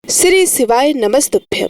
श्री शिवाय नमस्तुभ्यम।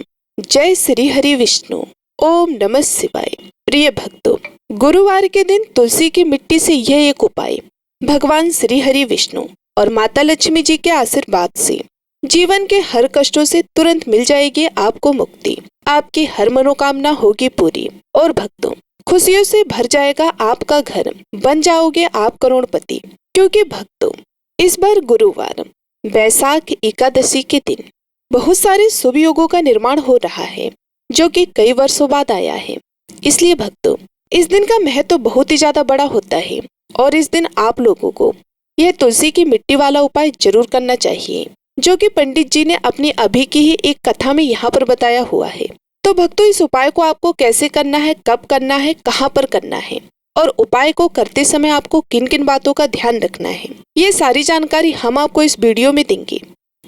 जय श्री हरि विष्णु। ओम नमः शिवाय। प्रिय भक्तों, गुरुवार के दिन तुलसी की मिट्टी से यह एक उपाय भगवान श्री हरि विष्णु और माता लक्ष्मी जी के आशीर्वाद से जीवन के हर कष्टों से तुरंत मिल जाएगी आपको मुक्ति। आपकी हर मनोकामना होगी पूरी और भक्तों, खुशियों से भर जाएगा आपका घर, बन जाओगे आप करोड़पति। क्योंकि भक्तों, इस बार गुरुवार वैशाख एकादशी के दिन बहुत सारे शुभ योगों का निर्माण हो रहा है, जो कि कई वर्षों बाद आया है। इसलिए भक्तों, इस दिन का महत्व बहुत ही ज्यादा बड़ा होता है और इस दिन आप लोगों को यह तुलसी की मिट्टी वाला उपाय जरूर करना चाहिए, जो कि पंडित जी ने अपनी अभी की ही एक कथा में यहाँ पर बताया हुआ है। तो भक्तों, इस उपाय को आपको कैसे करना है, कब करना है, कहाँ पर करना है और उपाय को करते समय आपको किन किन बातों का ध्यान रखना है, ये सारी जानकारी हम आपको इस वीडियो में देंगे।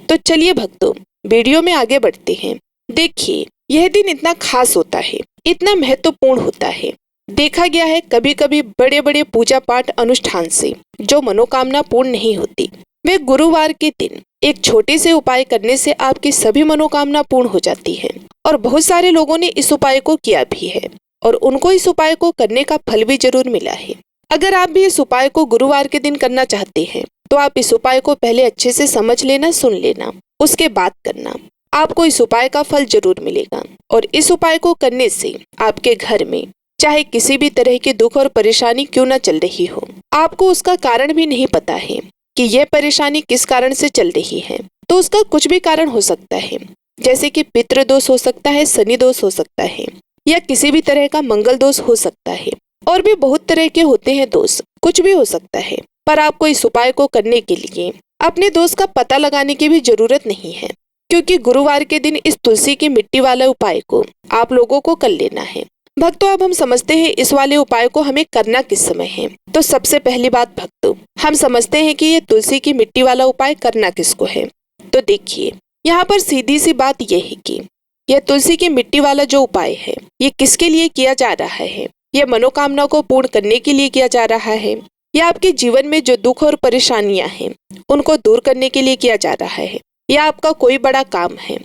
तो चलिए भक्तों, वीडियो में आगे बढ़ते हैं। देखिए, यह दिन इतना खास होता है, इतना महत्वपूर्ण होता है। देखा गया है कभी कभी बड़े बड़े पूजा पाठ अनुष्ठान से जो मनोकामना पूर्ण नहीं होती, वे गुरुवार के दिन एक छोटे से उपाय करने से आपकी सभी मनोकामना पूर्ण हो जाती है। और बहुत सारे लोगों ने इस उपाय को किया भी है और उनको इस उपाय को करने का फल भी जरूर मिला है। अगर आप भी इस उपाय को गुरुवार के दिन करना चाहते हैं तो आप इस उपाय को पहले अच्छे से समझ लेना, सुन लेना, उसके बाद करना। आपको इस उपाय का फल जरूर मिलेगा और इस उपाय को करने से आपके घर में चाहे किसी भी तरह के दुख और परेशानी क्यों न चल रही हो, आपको उसका कारण भी नहीं पता है कि यह परेशानी किस कारण से चल रही है, तो उसका कुछ भी कारण हो सकता है। जैसे कि पितृ दोष हो सकता है, शनि दोष हो सकता है, या किसी भी तरह का मंगल दोष हो सकता है, और भी बहुत तरह के होते हैं दोष, कुछ भी हो सकता है। पर आपको इस उपाय को करने के लिए अपने दोष का पता लगाने की भी जरूरत नहीं है, क्योंकि गुरुवार के दिन इस तुलसी की मिट्टी वाले उपाय को आप लोगों को कर लेना है। भक्तों, अब हम समझते हैं इस वाले उपाय को हमें करना किस समय है। तो सबसे पहली बात भक्तों, हम समझते हैं कि ये तुलसी की मिट्टी वाला उपाय करना किसको है। तो देखिए, यहाँ पर सीधी सी बात यह है कि यह तुलसी की मिट्टी वाला जो उपाय है, ये किसके लिए किया जा रहा है। यह मनोकामना को पूर्ण करने के लिए किया जा रहा है, या आपके जीवन में जो दुख और परेशानियां हैं उनको दूर करने के लिए किया जा रहा है, या आपका कोई बड़ा काम है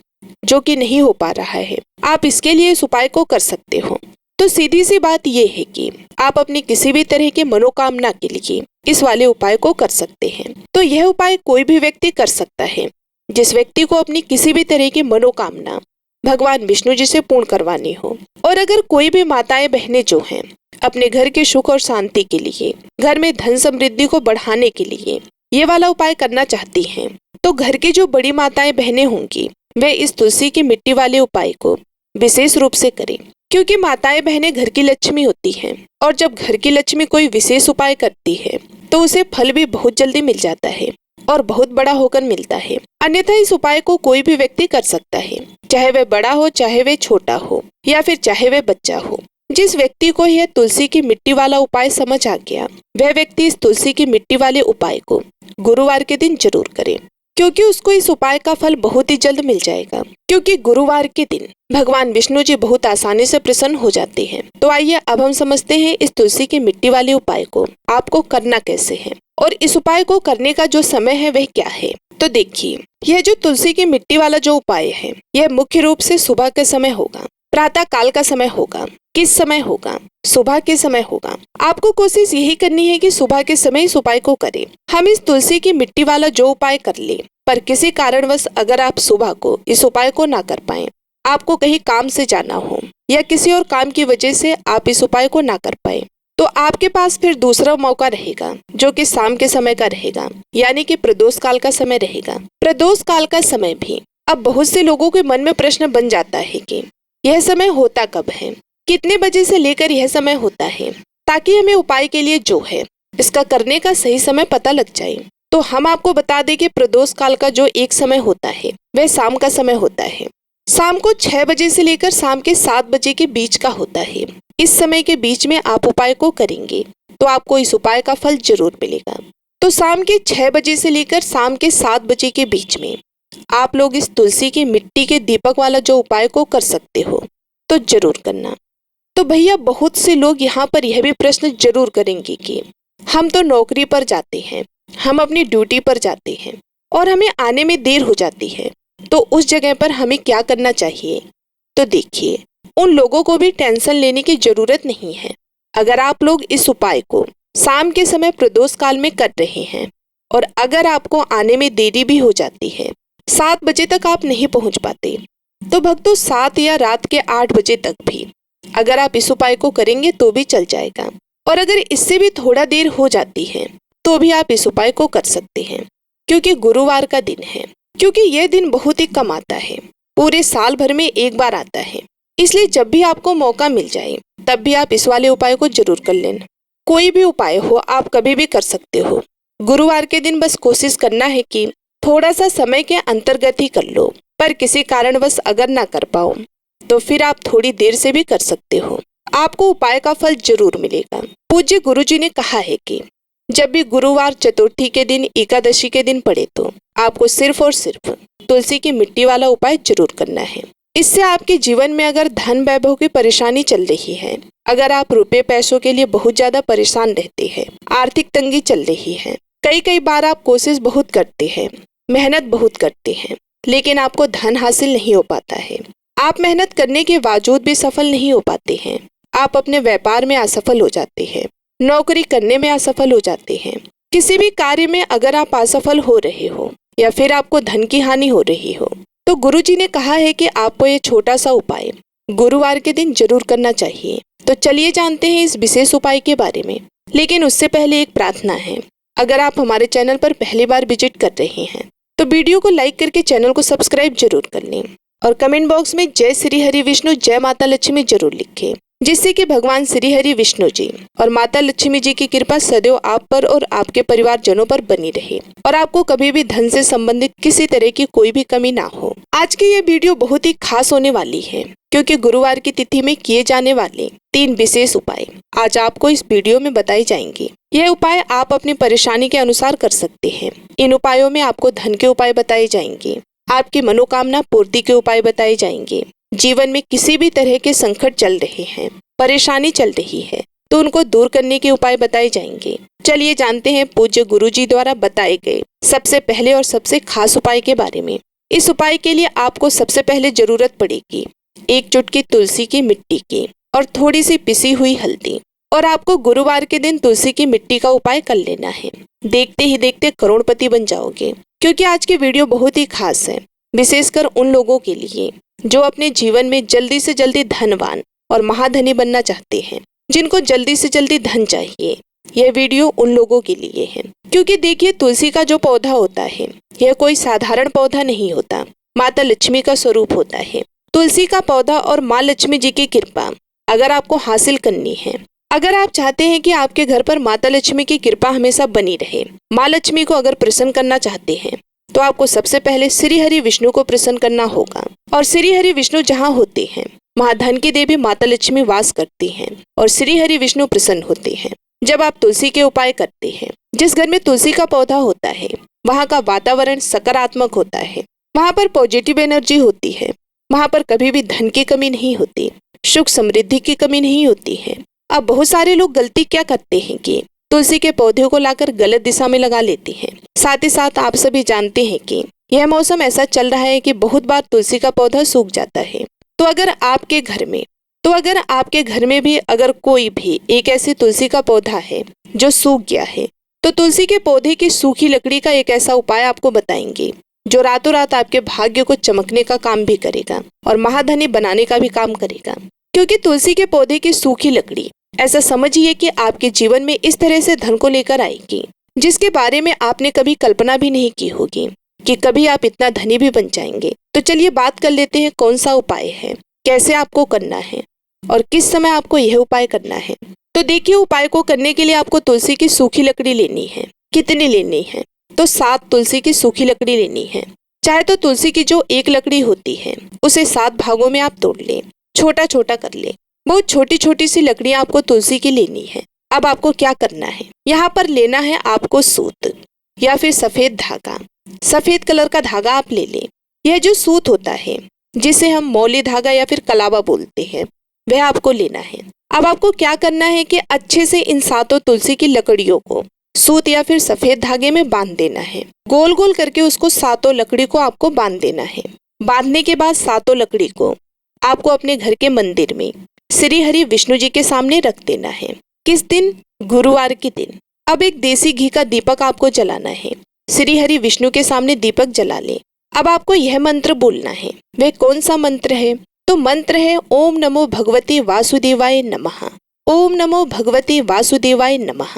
जो कि नहीं हो पा रहा है, आप इसके लिए इस उपाय को कर सकते हो। तो सीधी सी बात यह है कि आप अपनी किसी भी तरह की मनोकामना के लिए इस वाले उपाय को कर सकते हैं। तो यह उपाय कोई भी व्यक्ति कर सकता है जिस व्यक्ति को अपनी किसी भी तरह की मनोकामना भगवान विष्णु जी से पूर्ण करवानी हो। और अगर कोई भी माताएं बहनें जो हैं अपने घर के सुख और शांति के लिए, घर में धन समृद्धि को बढ़ाने के लिए ये वाला उपाय करना चाहती हैं, तो घर की जो बड़ी माताएं बहनें होंगी वे इस तुलसी की मिट्टी वाले उपाय को विशेष रूप से करें, क्योंकि माताएं बहनें घर की लक्ष्मी होती हैं और जब घर की लक्ष्मी कोई विशेष उपाय करती है तो उसे फल भी बहुत जल्दी मिल जाता है और बहुत बड़ा होकर मिलता है। अन्यथा इस उपाय को कोई भी व्यक्ति कर सकता है, चाहे वह बड़ा हो, चाहे वह छोटा हो, या फिर चाहे वह बच्चा हो। जिस व्यक्ति को यह तुलसी की मिट्टी वाला उपाय समझ आ गया, वह व्यक्ति इस तुलसी की मिट्टी वाले उपाय को गुरुवार के दिन जरूर करे, क्योंकि उसको इस उपाय का फल बहुत ही जल्द मिल जाएगा। क्योंकि गुरुवार के दिन भगवान विष्णु जी बहुत आसानी से प्रसन्न हो जाते हैं। तो आइए अब हम समझते हैं इस तुलसी की मिट्टी वाले उपाय को आपको करना कैसे है और इस उपाय को करने का जो समय है वह क्या है। तो देखिए, यह जो तुलसी की मिट्टी वाला जो उपाय है, यह मुख्य रूप से सुबह के समय होगा, प्रातः काल का समय होगा। किस समय होगा? सुबह के समय होगा। आपको कोशिश यही करनी है कि सुबह के समय इस उपाय को करें। हम इस तुलसी की मिट्टी वाला जो उपाय कर ले, पर किसी कारणवश अगर आप सुबह को इस उपाय को ना कर पाए, आपको कहीं काम से जाना हो या किसी और काम की वजह से आप इस उपाय को ना कर पाए, तो आपके पास फिर दूसरा मौका रहेगा, जो कि शाम के समय का रहेगा, यानी कि प्रदोष काल का समय रहेगा। प्रदोष काल का समय भी अब बहुत से लोगों के मन में प्रश्न बन जाता है कि यह समय होता कब है, कितने बजे से लेकर यह समय होता है, ताकि हमें उपाय के लिए जो है इसका करने का सही समय पता लग जाए। तो हम आपको बता दें कि प्रदोष काल का जो एक समय होता है वह शाम का समय होता है। शाम को 6 बजे से लेकर शाम के 7 बजे के बीच का होता है। इस समय के बीच में आप उपाय को करेंगे तो आपको इस उपाय का फल जरूर मिलेगा। तो शाम के 6 बजे से लेकर शाम के 7 बजे के बीच में आप लोग इस तुलसी की मिट्टी के दीपक वाला जो उपाय को कर सकते हो, तो जरूर करना। तो भैया, बहुत से लोग यहाँ पर यह भी प्रश्न जरूर करेंगे कि हम तो नौकरी पर जाते हैं, हम अपनी ड्यूटी पर जाते हैं और हमें आने में देर हो जाती है, तो उस जगह पर हमें क्या करना चाहिए? तो देखिए, उन लोगों को भी टेंशन लेने की जरूरत नहीं है। अगर आप लोग इस उपाय को शाम के समय प्रदोष काल में कर रहे हैं और अगर आपको आने में देरी भी हो जाती है, 7 बजे तक आप नहीं पहुंच पाते, तो भक्तों 7 या रात के 8 बजे तक भी अगर आप इस उपाय को करेंगे तो भी चल जाएगा। और अगर इससे भी थोड़ा देर हो जाती है तो भी आप इस उपाय को कर सकते हैं, क्योंकि गुरुवार का दिन है। क्योंकि यह दिन बहुत ही कम आता है, पूरे साल भर में एक बार आता है। इसलिए जब भी आपको मौका मिल जाए तब भी आप इस वाले उपाय को जरूर कर लेना। कोई भी उपाय हो आप कभी भी कर सकते हो। गुरुवार के दिन बस कोशिश करना है कि थोड़ा सा समय के अंतर्गत ही कर लो, पर किसी कारणवश अगर ना कर पाओ तो फिर आप थोड़ी देर से भी कर सकते हो। आपको उपाय का फल जरूर मिलेगा। पूज्य गुरुजी ने कहा है कि जब भी गुरुवार, चतुर्थी के दिन, एकादशी के दिन पड़े तो आपको सिर्फ और सिर्फ तुलसी की मिट्टी वाला उपाय जरूर करना है। इससे आपके जीवन में अगर धन वैभव की परेशानी चल रही है, अगर आप रुपए पैसों के लिए बहुत ज्यादा परेशान रहते हैं, आर्थिक तंगी चल रही है, कई बार आप कोशिश बहुत करते हैं, मेहनत बहुत करते हैं, लेकिन आपको धन हासिल नहीं हो पाता है, आप मेहनत करने के बावजूद भी सफल नहीं हो पाते हैं, आप अपने व्यापार में असफल हो जाते हैं, नौकरी करने में असफल हो जाते हैं, किसी भी कार्य में अगर आप असफल हो रहे हो या फिर आपको धन की हानि हो रही हो, तो गुरुजी ने कहा है कि आपको ये छोटा सा उपाय गुरुवार के दिन जरूर करना चाहिए। तो चलिए जानते हैं इस विशेष उपाय के बारे में। लेकिन उससे पहले एक प्रार्थना है, अगर आप हमारे चैनल पर पहली बार विजिट कर रहे हैं तो वीडियो को लाइक करके चैनल को सब्सक्राइब जरूर कर लें और कमेंट बॉक्स में जय श्री हरि विष्णु, जय माता लक्ष्मी जरूर लिखें, जिससे कि भगवान श्री हरि विष्णु जी और माता लक्ष्मी जी की कृपा सदैव आप पर और आपके परिवारजनों पर बनी रहे और आपको कभी भी धन से संबंधित किसी तरह की कोई भी कमी ना हो। आज की ये वीडियो बहुत ही खास होने वाली है, क्योंकि गुरुवार की तिथि में किए जाने वाले 3 विशेष उपाय आज आपको इस वीडियो में बताए जाएंगे। यह उपाय आप अपनी परेशानी के अनुसार कर सकते हैं। इन उपायों में आपको धन के उपाय बताए जाएंगे, आपकी मनोकामना पूर्ति के उपाय बताए जाएंगे। जीवन में किसी भी तरह के संकट चल रहे हैं, परेशानी चल रही है, तो उनको दूर करने के उपाय बताए जाएंगे। चलिए जानते हैं पूज्य गुरुजी द्वारा बताए गए सबसे पहले और सबसे खास उपाय के बारे में। इस उपाय के लिए आपको सबसे पहले जरूरत पड़ेगी 1 चुटकी तुलसी की मिट्टी की और थोड़ी सी पिसी हुई हल्दी। और आपको गुरुवार के दिन तुलसी की मिट्टी का उपाय कर लेना है। देखते ही देखते करोड़पति बन जाओगे, क्योंकि आज की वीडियो बहुत ही खास है, विशेषकर उन लोगों के लिए जो अपने जीवन में जल्दी से जल्दी धनवान और महाधनी बनना चाहते हैं, जिनको जल्दी से जल्दी धन चाहिए। यह वीडियो उन लोगों के लिए है, क्योंकि देखिए तुलसी का जो पौधा होता है यह कोई साधारण पौधा नहीं होता, माता लक्ष्मी का स्वरूप होता है। तुलसी का पौधा और माँ लक्ष्मी जी की कृपा अगर आपको हासिल करनी है, अगर आप चाहते हैं कि आपके घर पर माता लक्ष्मी की कृपा हमेशा बनी रहे, माँ लक्ष्मी को अगर प्रसन्न करना चाहते हैं, तो आपको सबसे पहले श्री हरि विष्णु को प्रसन्न करना होगा। और श्री हरि विष्णु जहाँ होते हैं वहाँ धन की देवी माता लक्ष्मी वास करती हैं और श्री हरि विष्णु प्रसन्न होते हैं। जब आप तुलसी के उपाय करते हैं, जिस घर में तुलसी का पौधा होता है वहाँ का वातावरण सकारात्मक होता है, वहाँ पर पॉजिटिव एनर्जी होती है, वहाँ पर कभी भी धन की कमी नहीं होती, सुख समृद्धि की कमी नहीं होती है। अब बहुत सारे लोग गलती क्या करते हैं कि तुलसी के पौधे को लाकर गलत दिशा में लगा लेते हैं। साथ ही साथ आप सभी जानते हैं कि यह मौसम ऐसा चल रहा है कि बहुत बार तुलसी का पौधा सूख जाता है। तो अगर आपके घर में भी अगर कोई भी एक ऐसी तुलसी का पौधा है जो सूख गया है, तो तुलसी के पौधे की सूखी लकड़ी का एक ऐसा उपाय आपको बताएंगे जो रातों रात आपके भाग्य को चमकने का काम भी करेगा और महाधनी बनाने का भी काम करेगा। क्योंकि तुलसी के पौधे की सूखी लकड़ी ऐसा समझिए कि आपके जीवन में इस तरह से धन को लेकर आएगी, जिसके बारे में आपने कभी कल्पना भी नहीं की होगी कि कभी आप इतना धनी भी बन जाएंगे। तो चलिए बात कर लेते हैं कौन सा उपाय है, कैसे आपको करना है और किस समय आपको यह उपाय करना है। तो देखिए, उपाय को करने के लिए आपको तुलसी की सूखी लकड़ी लेनी है। कितनी लेनी है? तो 7 तुलसी की सूखी लकड़ी लेनी है। चाहे तो तुलसी की जो एक लकड़ी होती है उसे 7 भागों में आप तोड़ लें, छोटा छोटा कर लें। बहुत छोटी छोटी सी लकड़ियां आपको तुलसी की लेनी है। अब आपको क्या करना है, यहाँ पर लेना है आपको सूत या फिर सफेद धागा। सफेद कलर का धागा आप ले लें। यह जो सूत होता है जिसे हम मौली धागा या फिर कलावा बोलते हैं, वह आपको लेना है। अब आपको क्या करना है कि अच्छे से इन 7 तुलसी की लकड़ियों को सूत या फिर सफेद धागे में बांध देना है। गोल गोल करके उसको सातों लकड़ी को आपको बांध देना है। बांधने के बाद सातों लकड़ी को आपको अपने घर के मंदिर में श्री हरि विष्णु जी के सामने रख देना है। किस दिन? गुरुवार के दिन। अब एक देसी घी का दीपक आपको जलाना है। श्री हरि विष्णु के सामने दीपक जला ले। अब आपको यह मंत्र बोलना है। वह कौन सा मंत्र है? तो मंत्र है ओम नमो भगवते वासुदेवाय नमः। ओम नमो भगवते वासुदेवाय नमः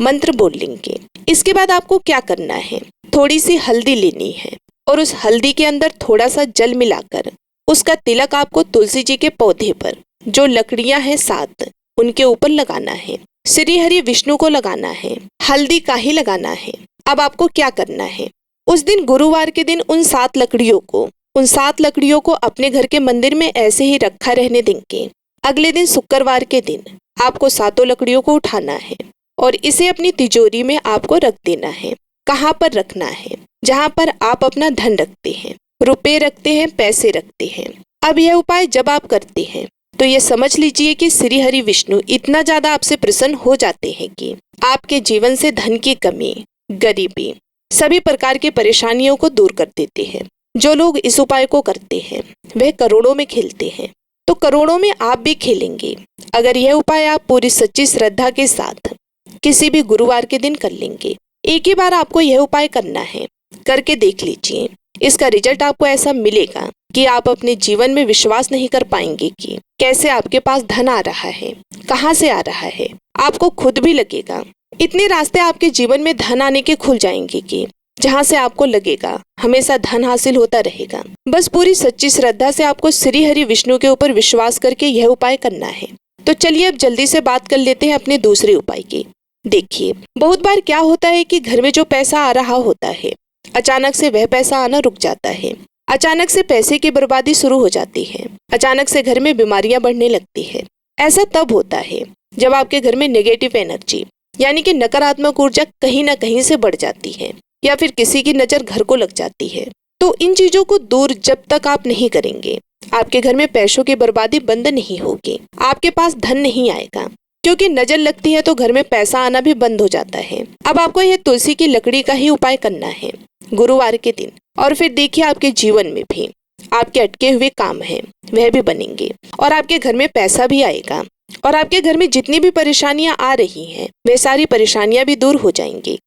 मंत्र बोल लेंगे। इसके बाद आपको क्या करना है? थोड़ी सी हल्दी लेनी है और उस हल्दी के अंदर थोड़ा सा जल मिलाकर उसका तिलक आपको तुलसी जी के पौधे पर, जो लकड़ियां हैं 7, उनके ऊपर लगाना है। श्री हरि विष्णु को लगाना है, हल्दी का ही लगाना है। अब आपको क्या करना है? उस दिन गुरुवार के दिन उन 7 लकड़ियों को अपने घर के मंदिर में ऐसे ही रखा रहने देंगे। अगले दिन शुक्रवार के दिन आपको 7 लकड़ियों को उठाना है और इसे अपनी तिजोरी में आपको रख देना है। कहाँ पर रखना है? जहाँ पर आप अपना धन रखते हैं, रुपए रखते हैं, पैसे रखते हैं। अब यह उपाय जब आप करते हैं तो ये समझ लीजिए कि श्री हरि विष्णु इतना ज्यादा आपसे प्रसन्न हो जाते हैं कि आपके जीवन से धन की कमी, गरीबी, सभी प्रकार की परेशानियों को दूर कर देते हैं। जो लोग इस उपाय को करते हैं वह करोड़ों में खेलते हैं, तो करोड़ों में आप भी खेलेंगे अगर यह उपाय आप पूरी सच्ची श्रद्धा के साथ किसी भी गुरुवार के दिन कर लेंगे। एक ही बार आपको यह उपाय करना है, करके देख लीजिए। इसका रिजल्ट आपको ऐसा मिलेगा कि आप अपने जीवन में विश्वास नहीं कर पाएंगे कि कैसे आपके पास धन आ रहा है, कहाँ से आ रहा है। आपको खुद भी लगेगा इतने रास्ते आपके जीवन में धन आने के खुल जाएंगे कि जहाँ से आपको लगेगा हमेशा धन हासिल होता रहेगा। बस पूरी सच्ची श्रद्धा से आपको श्री हरि विष्णु के ऊपर विश्वास करके यह उपाय करना है। तो चलिए अब जल्दी से बात कर लेते हैं अपने दूसरे उपाय की। देखिए, बहुत बार क्या होता है कि घर में जो पैसा आ रहा होता है, अचानक से वह पैसा आना रुक जाता है। अचानक से पैसे की बर्बादी शुरू हो जाती है। अचानक से घर में बीमारियां बढ़ने लगती है। ऐसा तब होता है जब आपके घर में नेगेटिव एनर्जी यानी कि नकारात्मक ऊर्जा कहीं ना कहीं से बढ़ जाती है या फिर किसी की नजर घर को लग जाती है। तो इन चीजों को दूर जब तक आप नहीं करेंगे, आपके घर में पैसों की बर्बादी बंद नहीं होगी, आपके पास धन नहीं आएगा। क्योंकि नजर लगती है तो घर में पैसा आना भी बंद हो जाता है। अब आपको यह तुलसी की लकड़ी का ही उपाय करना है गुरुवार के दिन, और फिर देखिए आपके जीवन में भी आपके अटके हुए काम हैं वह भी बनेंगे और आपके घर में पैसा भी आएगा और आपके घर में जितनी भी परेशानियां आ रही हैं वे सारी परेशानियां भी दूर हो जाएंगी।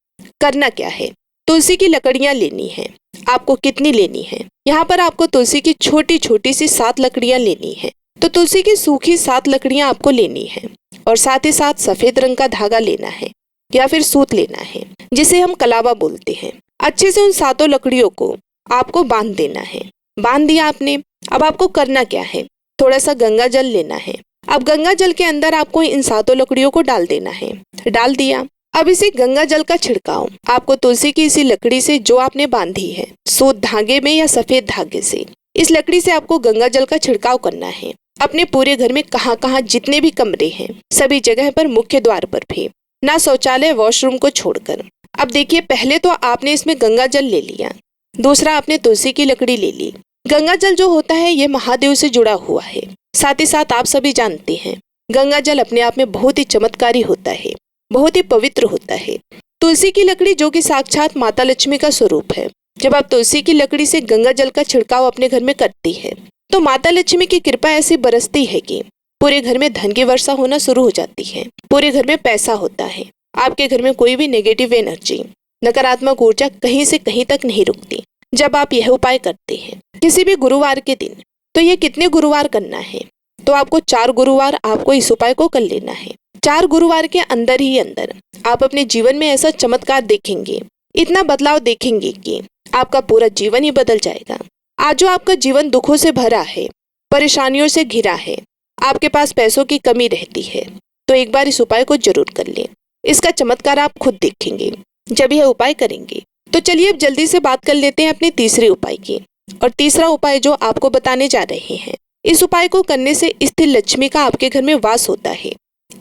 करना क्या है? तुलसी की लकड़ियां लेनी है। आपको कितनी लेनी है? यहाँ पर आपको तुलसी की छोटी छोटी सी 7 लकड़ियां लेनी है। तो तुलसी की सूखी 7 लकड़ियां आपको लेनी है और साथ ही साथ सफेद रंग का धागा लेना है या फिर सूत लेना है, जिसे हम कलावा बोलते हैं। अच्छे से उन 7 लकड़ियों को आपको बांध देना है। बांध दिया आपने। अब आपको करना क्या है? थोड़ा सा गंगा जल लेना है। अब गंगा जल के अंदर आपको इन 7 लकड़ियों को डाल देना है। डाल दिया। अब इसी गंगा जल का छिड़काव आपको तुलसी की इसी लकड़ी से जो आपने बांधी है, सूत धागे में या सफेद धागे से, इस लकड़ी से आपको गंगा जल का छिड़काव करना है अपने पूरे घर में। कहाँ कहाँ जितने भी कमरे हैं सभी जगह पर, मुख्य द्वार पर भी, ना शौचालय वॉशरूम को छोड़कर। अब देखिए, पहले तो आपने इसमें गंगा जल ले लिया, दूसरा आपने तुलसी की लकड़ी ले ली। गंगा जल जो होता है ये महादेव से जुड़ा हुआ है। साथ ही साथ आप सभी जानते हैं गंगा जल अपने आप में बहुत ही चमत्कारी होता है, बहुत ही पवित्र होता है। तुलसी की लकड़ी जो कि साक्षात माता लक्ष्मी का स्वरूप है, जब आप तुलसी की लकड़ी से गंगा जल का छिड़काव अपने घर में करती है तो माता लक्ष्मी की कृपा ऐसी बरसती है कि पूरे घर में धन की वर्षा होना शुरू हो जाती है। पूरे घर में पैसा होता है। आपके घर में कोई भी नेगेटिव एनर्जी, नकारात्मक ऊर्जा कहीं से कहीं तक नहीं रुकती जब आप यह उपाय करते हैं किसी भी गुरुवार के दिन। तो ये कितने गुरुवार करना है? तो आपको 4 गुरुवार आपको इस उपाय को कर लेना है। 4 गुरुवार के अंदर ही अंदर आप अपने जीवन में ऐसा चमत्कार देखेंगे, इतना बदलाव देखेंगे कि आपका पूरा जीवन ही बदल जाएगा। आज जो आपका जीवन दुखों से भरा है, परेशानियों से घिरा है, आपके पास पैसों की कमी रहती है, तो एक बार इस उपाय को जरूर कर लें। इसका चमत्कार आप खुद देखेंगे जब यह उपाय करेंगे। तो चलिए अब जल्दी से बात कर लेते हैं अपने तीसरे उपाय की। और तीसरा उपाय जो आपको बताने जा रहे हैं, इस उपाय को करने से स्थिर लक्ष्मी का आपके घर में वास होता है।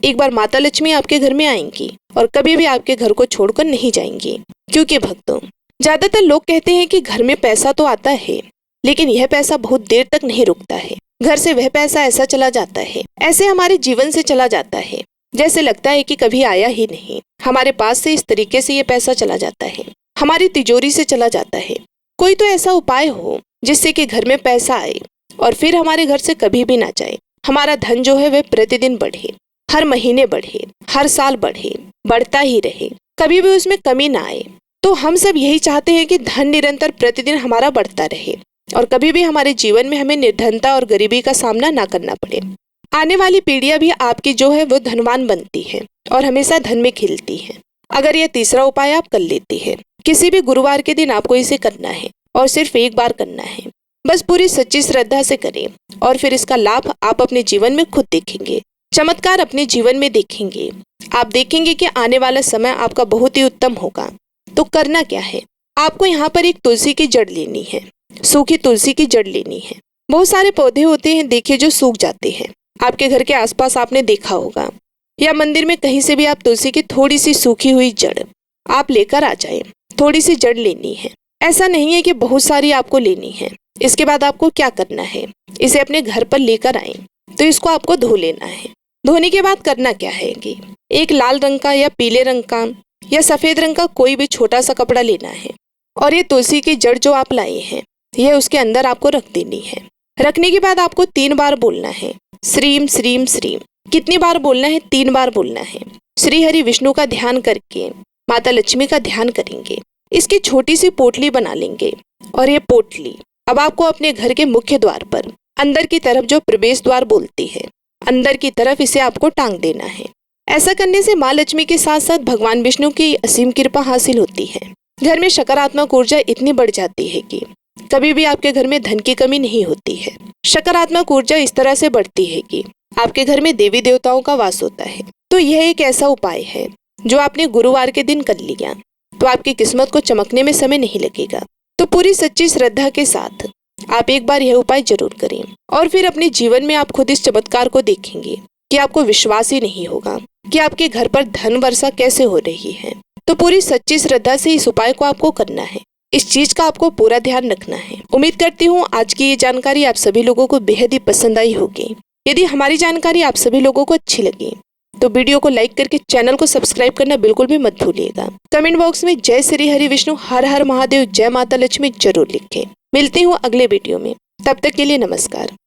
एक बार माता लक्ष्मी आपके घर में आएंगी और कभी भी आपके घर को छोड़कर नहीं जाएंगी। क्योंकि भक्तों, ज्यादातर लोग कहते हैं कि घर में पैसा तो आता है लेकिन यह पैसा बहुत देर तक नहीं रुकता है। घर से वह पैसा ऐसा चला जाता है, ऐसे हमारे जीवन से चला जाता है जैसे लगता है कि कभी आया ही नहीं। हमारे पास से इस तरीके से ये पैसा चला जाता है, हमारी तिजोरी से चला जाता है। कोई तो ऐसा उपाय हो जिससे कि घर में पैसा आए और फिर हमारे घर से कभी भी ना जाए। हमारा धन जो है वह प्रतिदिन बढ़े, हर महीने बढ़े, हर साल बढ़े, बढ़ता ही रहे, कभी भी उसमें कमी ना आए। तो हम सब यही चाहते हैं कि धन निरंतर प्रतिदिन हमारा बढ़ता रहे और कभी भी हमारे जीवन में हमें निर्धनता और गरीबी का सामना ना करना पड़े। आने वाली पीढ़ियां भी आपकी जो है वो धनवान बनती है और हमेशा धन में खिलती है, अगर ये तीसरा उपाय आप कर लेती है। किसी भी गुरुवार के दिन आपको इसे करना है और सिर्फ एक बार करना है। बस पूरी सच्ची श्रद्धा से करें और फिर इसका लाभ आप अपने जीवन में खुद देखेंगे, चमत्कार अपने जीवन में देखेंगे। आप देखेंगे कि आने वाला समय आपका बहुत ही उत्तम होगा। तो करना क्या है, आपको यहाँ पर एक तुलसी की जड़ लेनी है, सूखी तुलसी की जड़ लेनी है। बहुत सारे पौधे होते हैं देखिए जो सूख जाते हैं, आपके घर के आसपास आपने देखा होगा, या मंदिर में कहीं से भी आप तुलसी की थोड़ी सी सूखी हुई जड़ आप लेकर आ जाएं। थोड़ी सी जड़ लेनी है, ऐसा नहीं है कि बहुत सारी आपको लेनी है। इसके बाद आपको क्या करना है, इसे अपने घर पर लेकर आए तो इसको आपको धो लेना है। धोने के बाद करना क्या है कि एक लाल रंग का या पीले रंग का या सफेद रंग का कोई भी छोटा सा कपड़ा लेना है और ये तुलसी की जड़ जो आप लाए हैं यह उसके अंदर आपको रख देनी है। रखने के बाद आपको 3 बार बोलना है, श्रीम श्रीम श्रीम। कितनी बार बोलना है? 3 बार बोलना है। श्री हरि विष्णु का ध्यान करके माता लक्ष्मी का ध्यान करेंगे। इसकी छोटी सी पोटली बना लेंगे और ये पोटली अब आपको अपने घर के मुख्य द्वार पर अंदर की तरफ जो प्रवेश द्वार बोलती है, अंदर की तरफ इसे आपको टांग देना है। ऐसा करने से माँ लक्ष्मी के साथ साथ भगवान विष्णु की असीम कृपा हासिल होती है। घर में सकारात्मक ऊर्जा इतनी बढ़ जाती है कि कभी भी आपके घर में धन की कमी नहीं होती है। सकारात्मक ऊर्जा इस तरह से बढ़ती है कि आपके घर में देवी देवताओं का वास होता है। तो यह एक ऐसा उपाय है जो आपने गुरुवार के दिन कर लिया तो आपकी किस्मत को चमकने में समय नहीं लगेगा। तो पूरी सच्ची श्रद्धा के साथ आप एक बार यह उपाय जरूर करें और फिर अपने जीवन में आप खुद इस चमत्कार को देखेंगे कि आपको विश्वास ही नहीं होगा कि आपके घर पर धन वर्षा कैसे हो रही है। तो पूरी सच्ची श्रद्धा से इस उपाय को आपको करना है, इस चीज का आपको पूरा ध्यान रखना है। उम्मीद करती हूँ आज की ये जानकारी आप सभी लोगों को बेहद ही पसंद आई होगी। यदि हमारी जानकारी आप सभी लोगों को अच्छी लगी तो वीडियो को लाइक करके चैनल को सब्सक्राइब करना बिल्कुल भी मत भूलिएगा। कमेंट बॉक्स में जय श्री हरि विष्णु, हर हर महादेव, जय माता लक्ष्मी जरूर लिखें। मिलती हूँ अगले वीडियो में, तब तक के लिए नमस्कार।